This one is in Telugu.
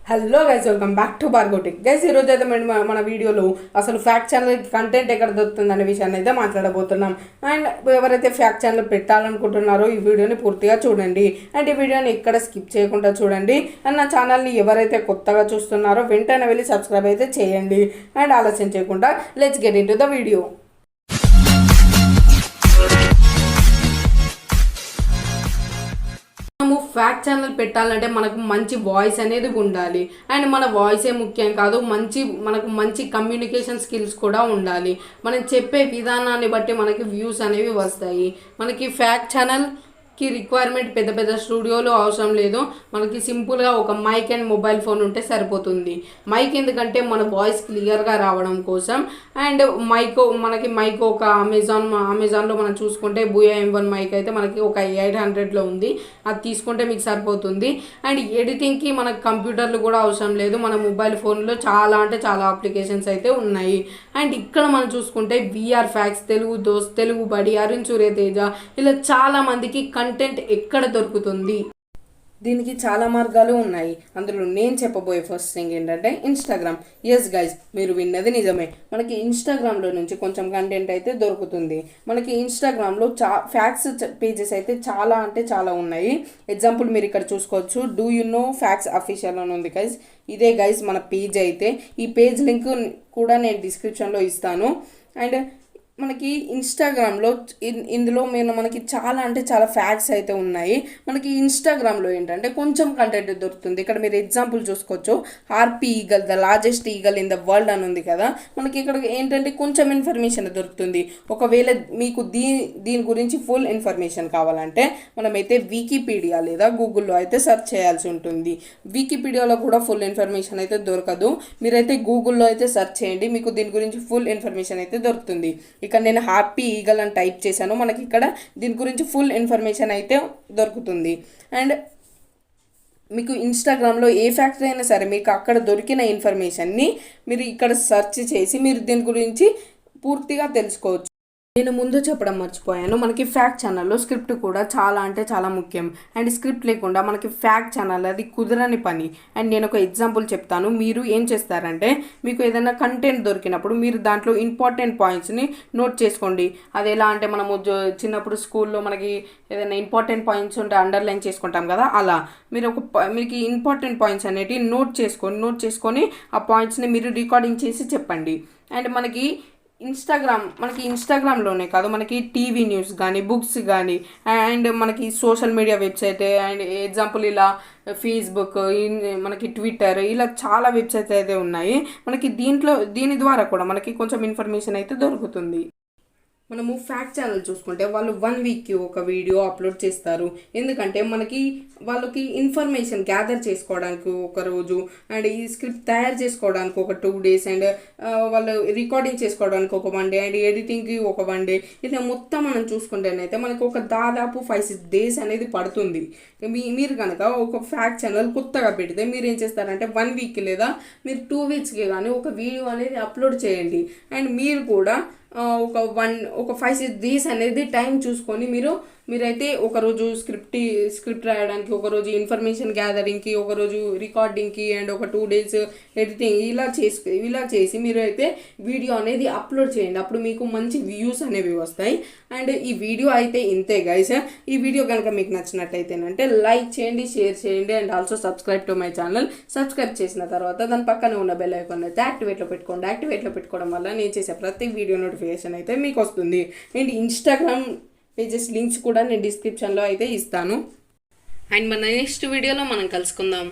Hello guys, welcome back to Bhargav tech. Guys, ఈరోజు అయితే మన వీడియోలో అసలు ఫ్యాక్ట్ ఛానల్ కంటెంట్ ఎక్కడ దొరుకుతుంది అనే విషయాన్ని అయితే మాట్లాడబోతున్నాం. అండ్ ఎవరైతే ఫ్యాక్ట్ ఛానల్ పెట్టాలనుకుంటున్నారో ఈ వీడియోని పూర్తిగా చూడండి. అండ్ ఈ వీడియోని ఎక్కడ స్కిప్ చేయకుండా చూడండి. అండ్ నా ఛానల్ని ఎవరైతే కొత్తగా చూస్తున్నారో వెంటనే వెళ్ళి సబ్స్క్రైబ్ అయితే చేయండి. అండ్ ఆలస్యం చేయకుండా let's get in to the video. మనము ఫ్యాక్ట్ ఛానల్ పెట్టాలంటే మనకు మంచి వాయిస్ అనేది ఉండాలి. అండ్ మన వాయిసే ముఖ్యం కాదు, మనకు మంచి కమ్యూనికేషన్ స్కిల్స్ కూడా ఉండాలి. మనం చెప్పే విధానాన్ని బట్టి మనకి వ్యూస్ అనేవి వస్తాయి. మనకి ఫ్యాక్ట్ ఛానల్కి రిక్వైర్మెంట్ పెద్ద పెద్ద స్టూడియోలో అవసరం లేదు. మనకి సింపుల్గా ఒక మైక్ అండ్ మొబైల్ ఫోన్ ఉంటే సరిపోతుంది. మైక్ ఎందుకంటే మన వాయిస్ క్లియర్గా రావడం కోసం. అండ్ మనకి మైక్ ఒక అమెజాన్లో మనం చూసుకుంటే బోయా M1 మైక్ అయితే మనకి ఒక 800లో ఉంది. అది తీసుకుంటే మీకు సరిపోతుంది. అండ్ ఎడిటింగ్కి మనకు కంప్యూటర్లు కూడా అవసరం లేదు. మన మొబైల్ ఫోన్లో చాలా అప్లికేషన్స్ అయితే ఉన్నాయి. అండ్ ఇక్కడ మనం చూసుకుంటే VR facts, Telugu those, Telugu బడి, అరుణ్ సూర్యతేజ, ఇలా చాలా మందికి కంటెంట్ ఎక్కడ దొరుకుతుంది. దీనికి చాలా మార్గాలు ఉన్నాయి. అందులో నేను చెప్పబోయే ఫస్ట్ థింగ్ ఏంటంటే ఇన్స్టాగ్రామ్. ఎస్ గైజ్, మీరు విన్నది నిజమే. మనకి ఇన్స్టాగ్రామ్లో నుంచి కొంచెం కంటెంట్ అయితే దొరుకుతుంది. మనకి ఇన్స్టాగ్రామ్లో ఫ్యాక్ట్స్ పేజెస్ అయితే చాలా ఉన్నాయి. ఎగ్జాంపుల్ మీరు ఇక్కడ చూసుకోవచ్చు. Do you know facts official అని ఉంది గైజ్. ఇదే గైజ్ మన పేజ్ అయితే. ఈ పేజ్ లింక్ కూడా నేను డిస్క్రిప్షన్లో ఇస్తాను. అండ్ మనకి ఇన్స్టాగ్రామ్లో ఇందులో మనకి చాలా ఫ్యాక్ట్స్ అయితే ఉన్నాయి. మనకి ఇన్స్టాగ్రామ్లో ఏంటంటే కొంచెం కంటెంట్ దొరుకుతుంది. ఇక్కడ మీరు ఎగ్జాంపుల్ చూసుకోవచ్చు. RP eagle, the largest eagle in the world అని ఉంది కదా. మనకి ఇక్కడ ఏంటంటే కొంచెం ఇన్ఫర్మేషన్ దొరుకుతుంది. ఒకవేళ మీకు దీని గురించి ఫుల్ ఇన్ఫర్మేషన్ కావాలంటే మనమైతే వికీపీడియా లేదా గూగుల్లో అయితే సెర్చ్ చేయాల్సి ఉంటుంది. వికీపీడియాలో కూడా ఫుల్ ఇన్ఫర్మేషన్ అయితే దొరకదు. మీరైతే గూగుల్లో అయితే సెర్చ్ చేయండి, మీకు దీని గురించి ఫుల్ ఇన్ఫర్మేషన్ అయితే దొరుకుతుంది. ఇక్కడ నేను హ్యాపీ ఈగల్ అని టైప్ చేశాను. మనకి ఇక్కడ దీని గురించి ఫుల్ ఇన్ఫర్మేషన్ అయితే దొరుకుతుంది. అండ్ మీకు ఇన్స్టాగ్రామ్లో ఏ ఫ్యాక్టరీ అయినా సరే మీకు అక్కడ దొరికిన ఇన్ఫర్మేషన్ని మీరు ఇక్కడ సెర్చ్ చేసి మీరు దీని గురించి పూర్తిగా తెలుసుకోవచ్చు. నేను ముందు చెప్పడం మర్చిపోయాను. మనకి ఫ్యాక్ట్ ఛానల్లో స్క్రిప్ట్ కూడా చాలా ముఖ్యం. అండ్ స్క్రిప్ట్ లేకుండా మనకి ఫ్యాక్ట్ ఛానల్ అది కుదరని పని. అండ్ నేను ఒక ఎగ్జాంపుల్ చెప్తాను. మీరు ఏం చేస్తారంటే మీకు ఏదైనా కంటెంట్ దొరికినప్పుడు మీరు దాంట్లో ఇంపార్టెంట్ పాయింట్స్ని నోట్ చేసుకోండి. అది ఎలా అంటే మనము చిన్నప్పుడు స్కూల్లో మనకి ఏదైనా ఇంపార్టెంట్ పాయింట్స్ ఉంటే అండర్లైన్ చేసుకుంటాం కదా, అలా మీకు ఇంపార్టెంట్ పాయింట్స్ అనేటివి నోట్ చేసుకొని ఆ పాయింట్స్ని మీరు రికార్డింగ్ చేసి చెప్పండి. అండ్ మనకి ఇన్స్టాగ్రామ్లోనే కాదు, మనకి టీవీ న్యూస్ కానీ, బుక్స్ కానీ, అండ్ మనకి social media website, and example ఇలా ఫేస్బుక్, మనకి ట్విట్టర్, ఇలా చాలా వెబ్సైట్స్ అయితే ఉన్నాయి. మనకి దీని ద్వారా కూడా మనకి కొంచెం ఇన్ఫర్మేషన్ అయితే దొరుకుతుంది. మనము ఫ్యాక్ట్ ఛానల్ చూసుకుంటే వాళ్ళు 1 వీక్కి ఒక వీడియో అప్లోడ్ చేస్తారు. ఎందుకంటే వాళ్ళకి ఇన్ఫర్మేషన్ గ్యాదర్ చేసుకోవడానికి ఒక రోజు, అండ్ ఈ స్క్రిప్ట్ తయారు చేసుకోవడానికి ఒక 2 days, అండ్ వాళ్ళు రికార్డింగ్ చేసుకోవడానికి ఒక 1 day, అండ్ ఎడిటింగ్కి ఒక 1 day. ఇలా మొత్తం మనం చూసుకుంటేనైతే మనకు ఒక దాదాపు 5-6 days అనేది పడుతుంది. మీరు కనుక ఒక ఫ్యాక్ట్ ఛానల్ కొత్తగా పెడితే మీరు ఏం చేస్తారంటే 1 week లేదా మీరు 2 weeksకి కానీ ఒక వీడియో అనేది అప్లోడ్ చేయండి. అండ్ మీరు కూడా ఒక 5-6 days అనేది టైం చూసుకొని మీరైతే ఒకరోజు స్క్రిప్ట్ రాయడానికి, ఒకరోజు ఇన్ఫర్మేషన్ గ్యాదరింగ్కి, ఒకరోజు రికార్డింగ్కి, అండ్ ఒక 2 days ఎడిటింగ్, ఇలా చేసి మీరు అయితే వీడియో అనేది అప్లోడ్ చేయండి. అప్పుడు మీకు మంచి వ్యూస్ అనేవి వస్తాయి. అండ్ ఈ వీడియో అయితే ఇంతే గైస్. ఈ వీడియో కనుక మీకు నచ్చినట్టయితేనంటే లైక్ చేయండి, షేర్ చేయండి, and also subscribe to my channel. Subscribe చేసిన తర్వాత దాని పక్కనే ఉన్న బెల్ ఐకాన్ అయితే యాక్టివేట్లో పెట్టుకోండి. యాక్టివేట్లో పెట్టుకోవడం వల్ల నేను చేసే ప్రతి వీడియో నోటిఫికేషన్ అయితే మీకు వస్తుంది. అండ్ ఇన్స్టాగ్రామ్ పేజెస్ లింక్స్ కూడా నేను డిస్క్రిప్షన్లో అయితే ఇస్తాను. అండ్ మన నెక్స్ట్ వీడియోలో మనం కలుసుకుందాం.